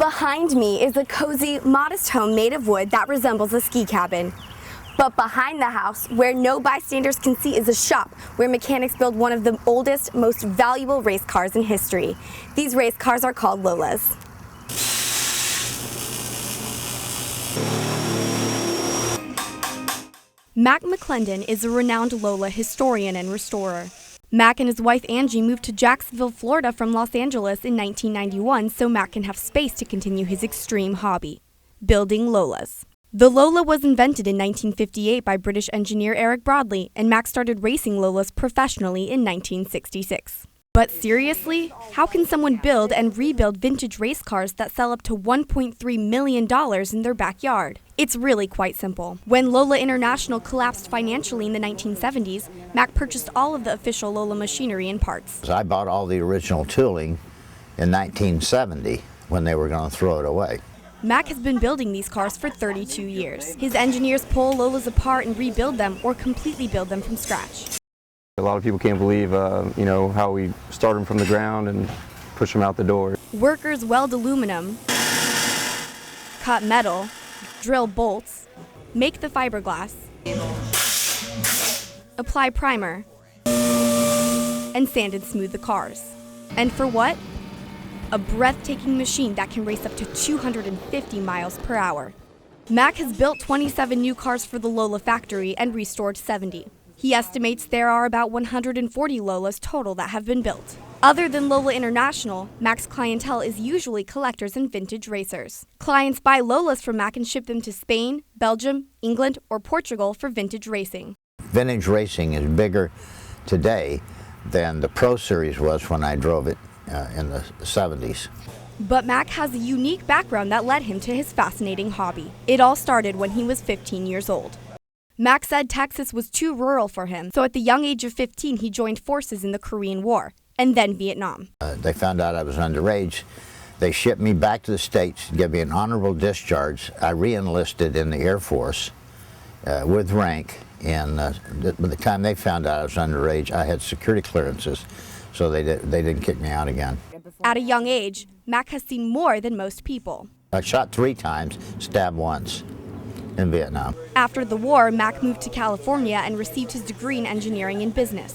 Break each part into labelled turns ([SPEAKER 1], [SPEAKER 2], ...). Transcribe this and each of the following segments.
[SPEAKER 1] Behind me is a cozy, modest home made of wood that resembles a ski cabin. But behind the house, where no bystanders can see, is a shop where mechanics build one of the oldest, most valuable race cars in history. These race cars are called Lolas. Mac McClendon is a renowned Lola historian and restorer. Mac and his wife Angie moved to Jacksonville, Florida from Los Angeles in 1991 so Mac can have space to continue his extreme hobby, building Lolas. The Lola was invented in 1958 by British engineer Eric Broadley, and Mac started racing Lolas professionally in 1966. But seriously, how can someone build and rebuild vintage race cars that sell up to $1.3 million in their backyard? It's really quite simple. When Lola International collapsed financially in the 1970s, Mac purchased all of the official Lola machinery and parts.
[SPEAKER 2] I bought all the original tooling in 1970 when they were going to throw it away.
[SPEAKER 1] Mac has been building these cars for 32 years. His engineers pull Lolas apart and rebuild them or completely build them from scratch.
[SPEAKER 3] A lot of people can't believe, how we start them from the ground and push them out the door.
[SPEAKER 1] Workers weld aluminum, cut metal, drill bolts, make the fiberglass, apply primer, and sand and smooth the cars. And for what? A breathtaking machine that can race up to 250 miles per hour. Mac has built 27 new cars for the Lola factory and restored 70. He estimates there are about 140 Lolas total that have been built. Other than Lola International, Mac's clientele is usually collectors and vintage racers. Clients buy Lolas from Mac and ship them to Spain, Belgium, England, or Portugal for vintage racing.
[SPEAKER 2] Vintage racing is bigger today than the Pro Series was when I drove it in the 70s.
[SPEAKER 1] But Mac has a unique background that led him to his fascinating hobby. It all started when he was 15 years old. Mac said Texas was too rural for him, so at the young age of 15 he joined forces in the Korean War, and then Vietnam.
[SPEAKER 2] They found out I was underage. They shipped me back to the States to give me an honorable discharge. I re-enlisted in the Air Force with rank, and by the time they found out I was underage, I had security clearances, so they didn't kick me out again.
[SPEAKER 1] At a young age, Mac has seen more than most people.
[SPEAKER 2] I shot 3 times, stabbed once in Vietnam.
[SPEAKER 1] After the war, Mac moved to California and received his degree in engineering and business.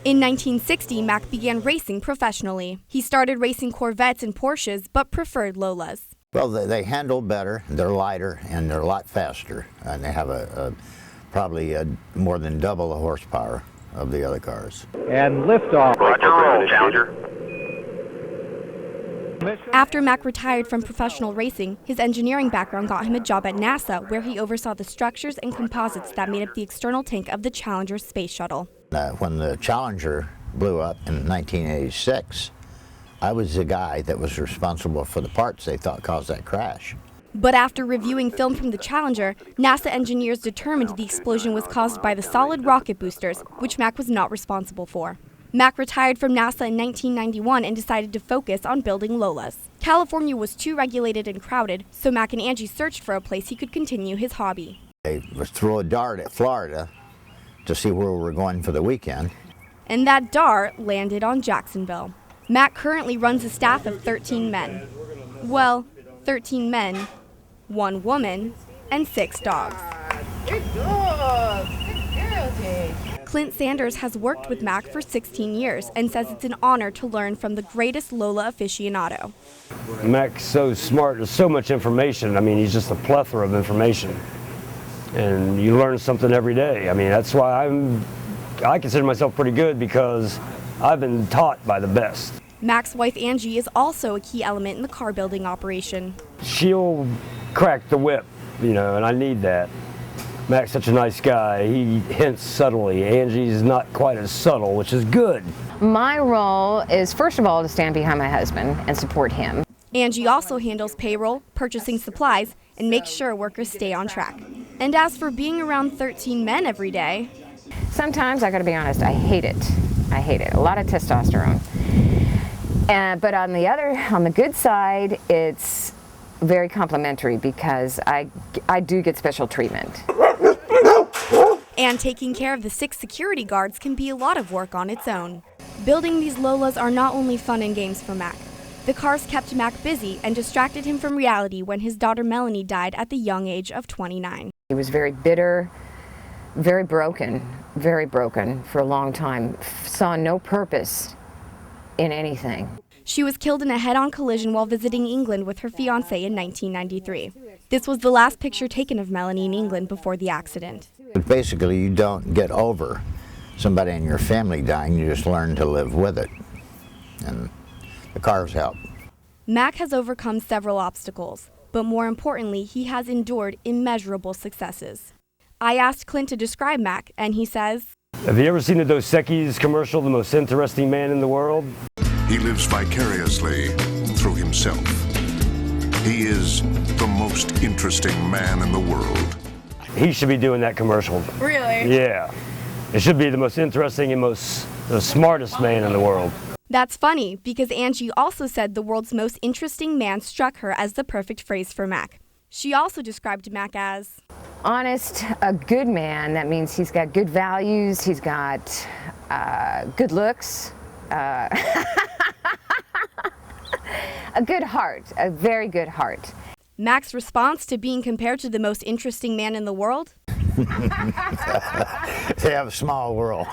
[SPEAKER 1] In 1960, Mac began racing professionally. He started racing Corvettes and Porsches, but preferred Lolas.
[SPEAKER 2] Well, they handle better, they're lighter, and they're a lot faster, and they have probably more than double the horsepower of the other cars.
[SPEAKER 4] And liftoff.
[SPEAKER 5] Roger, roll, Challenger.
[SPEAKER 1] After Mac retired from professional racing, his engineering background got him a job at NASA, where he oversaw the structures and composites that made up the external tank of the Challenger space shuttle.
[SPEAKER 2] When the Challenger blew up in 1986, I was the guy that was responsible for the parts they thought caused that crash.
[SPEAKER 1] But after reviewing film from the Challenger, NASA engineers determined the explosion was caused by the solid rocket boosters, which Mac was not responsible for. Mac retired from NASA in 1991 and decided to focus on building Lolas. California was too regulated and crowded, so Mac and Angie searched for a place he could continue his hobby.
[SPEAKER 2] They would throw a dart at Florida to see where we were going for the weekend.
[SPEAKER 1] And that dart landed on Jacksonville. Mac currently runs a staff of 13 men. Well, 13 men, 1 woman, and 6 dogs.
[SPEAKER 6] Good dog! Good girl, Jay.
[SPEAKER 1] Clint Sanders has worked with Mac for 16 years and says it's an honor to learn from the greatest Lola aficionado.
[SPEAKER 7] Mac's so smart, there's so much information. I mean, he's just a plethora of information. And you learn something every day. I mean, that's why I consider myself pretty good, because I've been taught by the best.
[SPEAKER 1] Mac's wife Angie is also a key element in the car building operation.
[SPEAKER 7] She'll crack the whip, and I need that. Mac's such a nice guy. He hints subtly. Angie's not quite as subtle, which is good.
[SPEAKER 6] My role is, first of all, to stand behind my husband and support him.
[SPEAKER 1] Angie also handles payroll, purchasing supplies, and makes sure workers stay on track. And as for being around 13 men every day,
[SPEAKER 6] Sometimes, I gotta be honest, I hate it. I hate it. A lot of testosterone. But on the good side, it's very complimentary, because I do get special treatment.
[SPEAKER 1] And taking care of the 6 security guards can be a lot of work on its own. Building these Lolas are not only fun and games for Mac. The cars kept Mac busy and distracted him from reality when his daughter Melanie died at the young age of 29.
[SPEAKER 6] He was very bitter, very broken for a long time, saw no purpose in anything.
[SPEAKER 1] She was killed in a head-on collision while visiting England with her fiancé in 1993. This was the last picture taken of Melanie in England before the accident.
[SPEAKER 2] But basically, you don't get over somebody in your family dying, you just learn to live with it. And the cars help.
[SPEAKER 1] Mac has overcome several obstacles, but more importantly, he has endured immeasurable successes. I asked Clint to describe Mac, and he says,
[SPEAKER 7] Have you ever seen the Dos Equis commercial, The Most Interesting Man in the World?
[SPEAKER 4] He lives vicariously through himself. He is the most interesting man in the world.
[SPEAKER 7] He should be doing that commercial.
[SPEAKER 1] Really?
[SPEAKER 7] Yeah. It should be the most interesting and the smartest man in the world.
[SPEAKER 1] That's funny, because Angie also said the world's most interesting man struck her as the perfect phrase for Mac. She also described Mac as
[SPEAKER 6] Honest, a good man. That means he's got good values, he's got good looks, a good heart, a very good heart.
[SPEAKER 1] Mac's response to being compared to the most interesting man in the world?
[SPEAKER 2] They have a small world.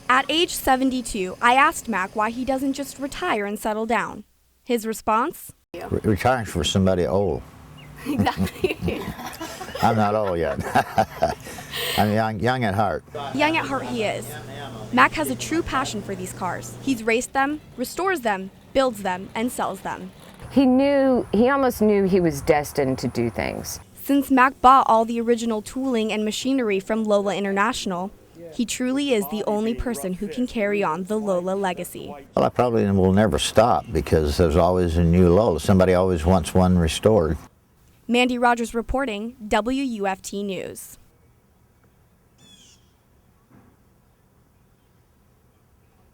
[SPEAKER 1] At age 72, I asked Mac why he doesn't just retire and settle down. His response?
[SPEAKER 2] Retiring for somebody old.
[SPEAKER 1] Exactly.
[SPEAKER 2] I'm not old yet. I'm young at heart.
[SPEAKER 1] Young at heart he is. Mac has a true passion for these cars. He's raced them, restores them, builds them, and sells them.
[SPEAKER 6] He almost knew he was destined to do things.
[SPEAKER 1] Since Mac bought all the original tooling and machinery from Lola International, he truly is the only person who can carry on the Lola legacy.
[SPEAKER 2] Well, I probably will never stop because there's always a new Lola. Somebody always wants one restored.
[SPEAKER 1] Mandy Rogers reporting, WUFT News.